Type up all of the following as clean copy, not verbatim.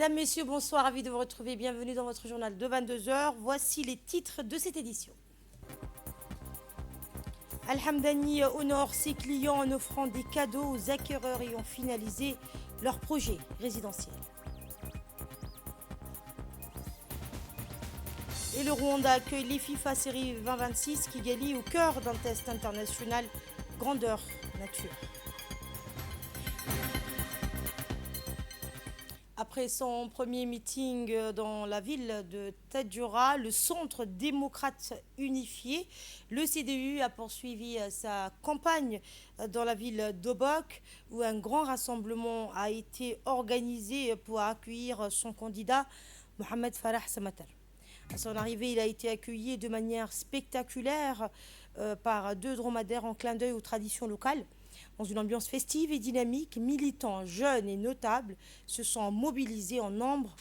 Mesdames, Messieurs, bonsoir, ravi de vous retrouver. Bienvenue dans votre journal de 22 heures. Voici les titres de cette édition. Al-Hamdani honore ses clients en offrant des cadeaux aux acquéreurs ayant finalisé leur projet résidentiel. Et le Rwanda accueille les FIFA Série 2026 Kigali au cœur d'un test international grandeur nature. Après son premier meeting dans la ville de Tadjoura, le Centre démocrate unifié, le CDU a poursuivi sa campagne dans la ville d'Obok, où un grand rassemblement a été organisé pour accueillir son candidat, Mohamed Farah Samatar. À son arrivée, il a été accueilli de manière spectaculaire par 2 dromadaires en clin d'œil aux traditions locales. Dans une ambiance festive et dynamique, militants, jeunes et notables se sont mobilisés en nombre,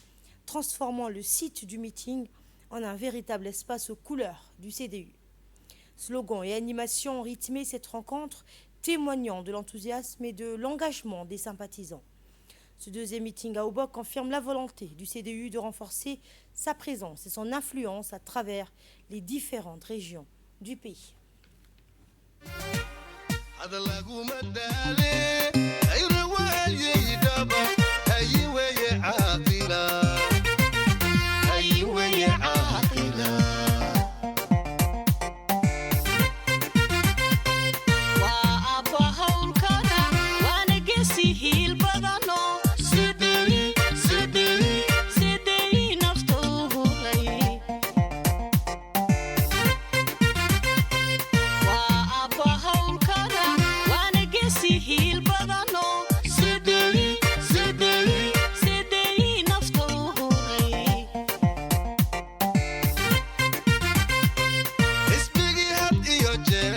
transformant le site du meeting en un véritable espace aux couleurs du CDU. Slogans et animations ont rythmé cette rencontre, témoignant de l'enthousiasme et de l'engagement des sympathisants. Ce deuxième meeting à Obok confirme la volonté du CDU de renforcer sa présence et son influence à travers les différentes régions du pays. هذا لاقو مدالي غير والي دابا ايوه يا عاقله ايوه يا عاقله وابا هولكنا وانا قسي هيل بدنو سيدي سيدي سيدي نفطوه لي وابا هولكنا هيل بدنو سيدي سيدي سيدي نفطوري اسبقي هاد يوجر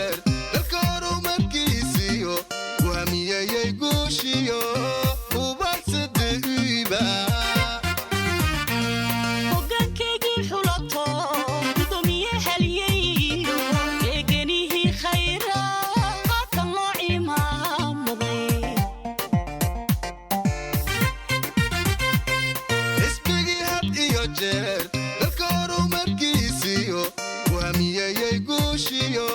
الكورو مركيسيو وهمية يقوشيو وبس الدقيبة وقان كيجي حلطو بدومية هلييو يقنيه خيرا الكورو مركيسيو وهمية يقوشيو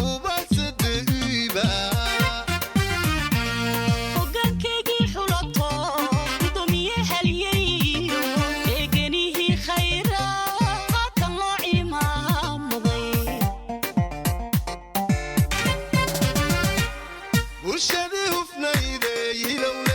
وبس الدقيبة وقان كيجي حلطو بدومية هلييو يقنيه خيرا طلعي ما مضي وشبيه في نايدي لولا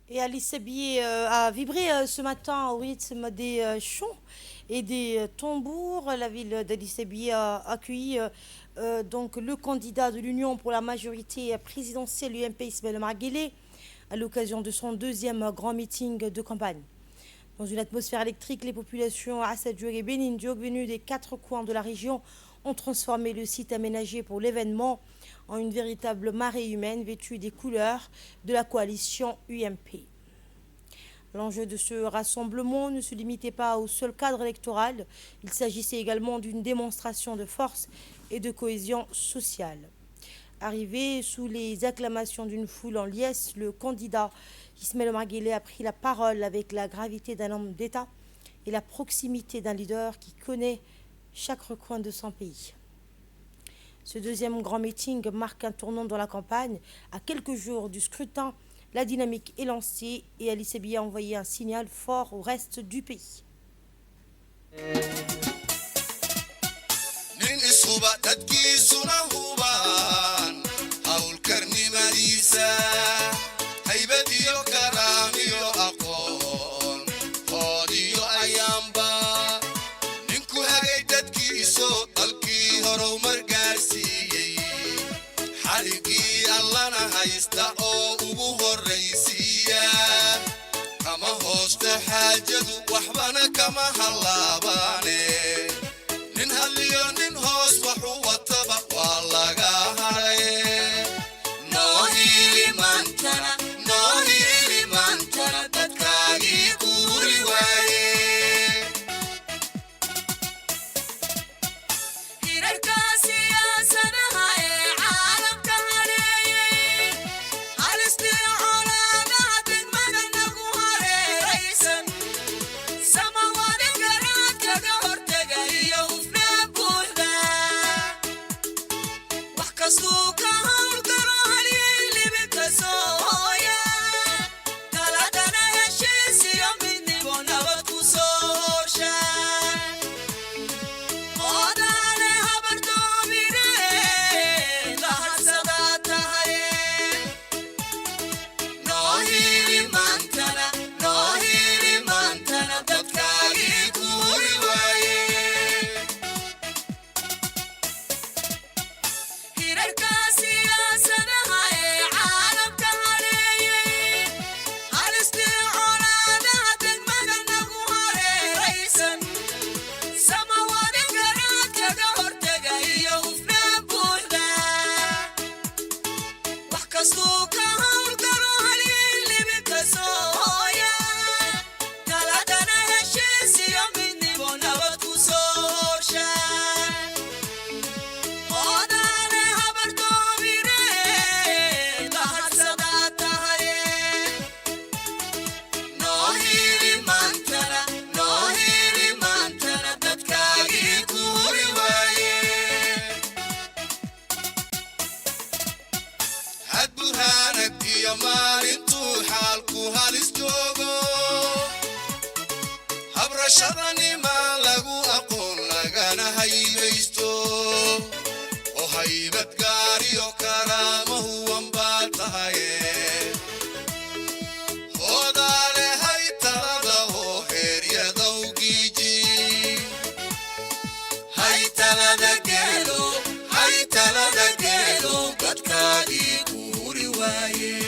Et Alice Sabier a vibré ce matin au rythme des chants et des tambours. La ville d'Alice Sabier a accueilli donc le candidat de l'Union pour la majorité présidentielle UMP Ismaël Omar Guelleh à l'occasion de son deuxième grand meeting de campagne. Dans une atmosphère électrique, les populations Assadjoug et Benindjoug venues des 4 coins de la région ont transformé le site aménagé pour l'événement en une véritable marée humaine vêtue des couleurs de la coalition UMP. L'enjeu de ce rassemblement ne se limitait pas au seul cadre électoral, il s'agissait également d'une démonstration de force et de cohésion sociale. Arrivé sous les acclamations d'une foule en liesse, le candidat Ismaël Omar Guelleh a pris la parole avec la gravité d'un homme d'État et la proximité d'un leader qui connaît chaque recoin de son pays. Ce deuxième grand meeting marque un tournant dans la campagne. À quelques jours du scrutin, la dynamique est lancée et Alice Sabier a envoyé un signal fort au reste du pays. nin isuba dadkiisuna hubaan hawlkarnimada هديسة هيبديو كراميو أقول هوديو أيامبا ننكو هايدتكيسو دلكي هرو مرقاسي حرقي اللهنا هايستا أو أبوه الرئيسية كما هوست حاجدو وحبانا كما هلاباني نين هاليو نين هوست وحوة تبق واللغا هاي نوهي لمانتنا نوهي لمانتنا تتكاهي كوري واي شرني ما لغو أقول لغانا هيبيستو وهيبت قاري وكرامه وانباتهاي خدالي هاي تلده هير يدو جيجي هاي تلده قيلو قد كادي كوري وايه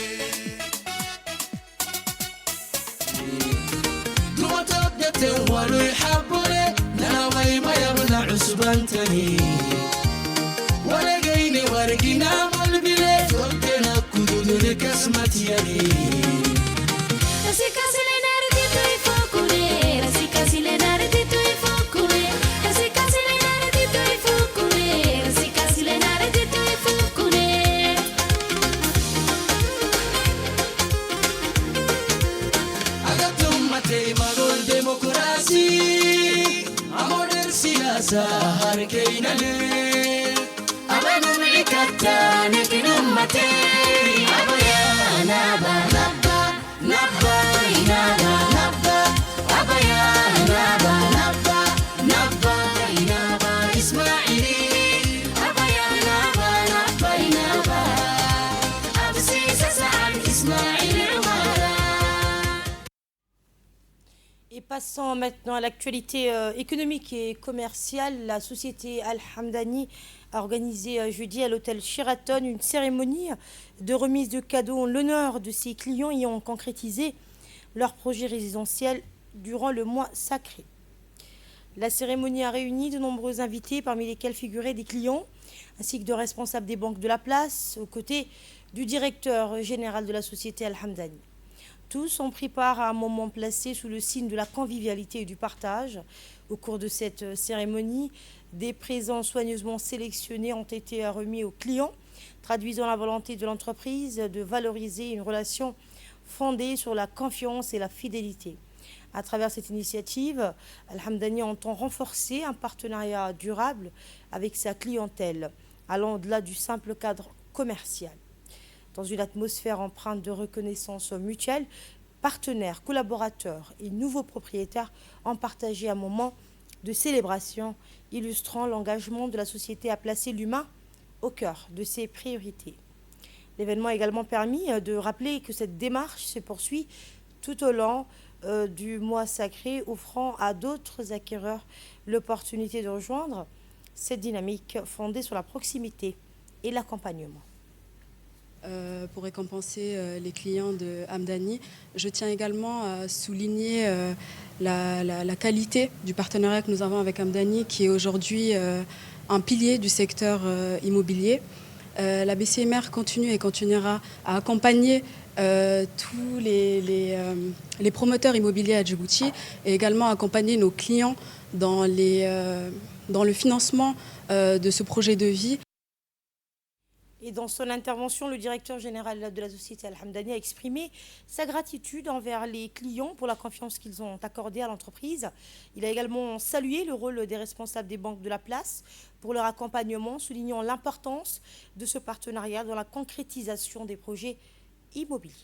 ولو يحبوني ناوي ما يبنى عصبانتني ولقيني ورقنا بالبلاد وقتنا كدود لكسمة يدي سهر كينا لي أبا نمعك التانك نمتي أبا يا نبا نبا نبا نبا نبا أبا يا نبا نبا نبا نبا إسماعيلي أبا يا نبا نبا نبا أبسي سسعد إسماعيل عمارة. Et passons maintenant à l'actualité économique et commerciale. La société Al-Hamdani a organisé jeudi à l'hôtel Sheraton une cérémonie de remise de cadeaux en l'honneur de ses clients ayant concrétisé leur projet résidentiel durant le mois sacré. La cérémonie a réuni de nombreux invités, parmi lesquels figuraient des clients ainsi que de responsables des banques de la place, aux côtés du directeur général de la société Al-Hamdani. Tous ont pris part à un moment placé sous le signe de la convivialité et du partage. Au cours de cette cérémonie, des présents soigneusement sélectionnés ont été remis aux clients, traduisant la volonté de l'entreprise de valoriser une relation fondée sur la confiance et la fidélité. À travers cette initiative, Al-Hamdani entend renforcer un partenariat durable avec sa clientèle, allant au-delà du simple cadre commercial. Dans une atmosphère empreinte de reconnaissance mutuelle, partenaires, collaborateurs et nouveaux propriétaires ont partagé un moment de célébration illustrant l'engagement de la société à placer l'humain au cœur de ses priorités. L'événement a également permis de rappeler que cette démarche se poursuit tout au long du mois sacré, offrant à d'autres acquéreurs l'opportunité de rejoindre cette dynamique fondée sur la proximité et l'accompagnement. Pour récompenser les clients de Hamdani. Je tiens également à souligner la qualité du partenariat que nous avons avec Hamdani, qui est aujourd'hui un pilier du secteur immobilier. La BCMR continue et continuera à accompagner tous les promoteurs immobiliers à Djibouti et également accompagner nos clients dans le financement de ce projet de vie. Et dans son intervention, le directeur général de la société Al-Hamdani a exprimé sa gratitude envers les clients pour la confiance qu'ils ont accordée à l'entreprise. Il a également salué le rôle des responsables des banques de la place pour leur accompagnement, soulignant l'importance de ce partenariat dans la concrétisation des projets immobiliers.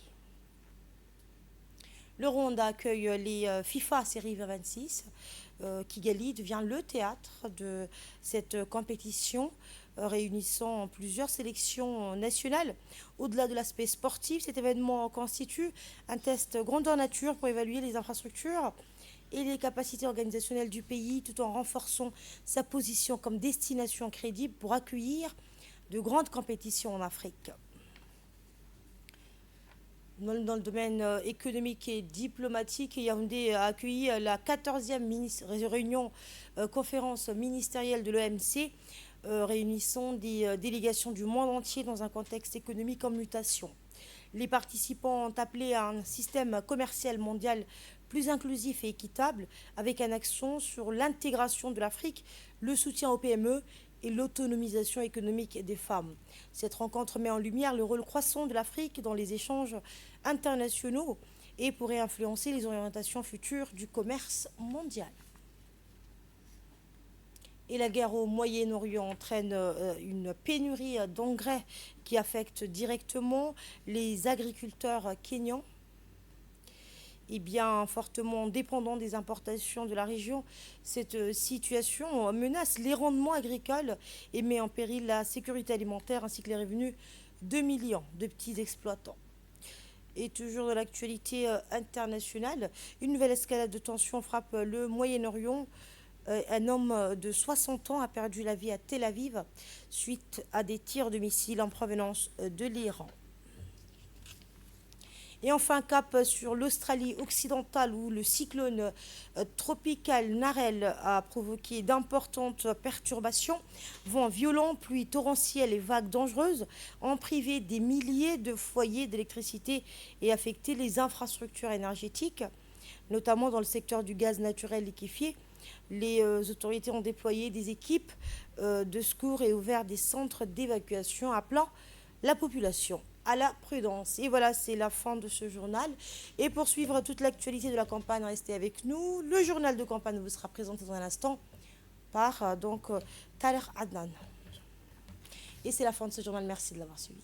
Le Rwanda accueille les FIFA Série 26. Kigali devient le théâtre de cette compétition réunissant plusieurs sélections nationales. Au-delà de l'aspect sportif, cet événement constitue un test grandeur nature pour évaluer les infrastructures et les capacités organisationnelles du pays tout en renforçant sa position comme destination crédible pour accueillir de grandes compétitions en Afrique. Dans le domaine économique et diplomatique, Yaoundé a accueilli la 14e réunion conférence ministérielle de l'OMC, réunissant des délégations du monde entier dans un contexte économique en mutation. Les participants ont appelé à un système commercial mondial plus inclusif et équitable, avec un accent sur l'intégration de l'Afrique, le soutien aux PME et l'autonomisation économique des femmes. Cette rencontre met en lumière le rôle croissant de l'Afrique dans les échanges internationaux et pourrait influencer les orientations futures du commerce mondial. Et la guerre au Moyen-Orient entraîne une pénurie d'engrais qui affecte directement les agriculteurs kényans. Et bien fortement dépendants des importations de la région, cette situation menace les rendements agricoles et met en péril la sécurité alimentaire ainsi que les revenus de millions de petits exploitants. Et toujours dans l'actualité internationale, une nouvelle escalade de tensions frappe le Moyen-Orient. Un homme de 60 ans a perdu la vie à Tel Aviv suite à des tirs de missiles en provenance de l'Iran. Et enfin, cap sur l'Australie occidentale où le cyclone tropical Narelle a provoqué d'importantes perturbations. Vents violents, pluies torrentielles et vagues dangereuses ont privé des milliers de foyers d'électricité et affecté les infrastructures énergétiques, notamment dans le secteur du gaz naturel liquéfié. Les autorités ont déployé des équipes de secours et ouvert des centres d'évacuation appelant la population à la prudence. Et voilà, c'est la fin de ce journal. Et pour suivre toute l'actualité de la campagne, restez avec nous. Le journal de campagne vous sera présenté dans un instant par Thaler Adnan. Et c'est la fin de ce journal. Merci de l'avoir suivi.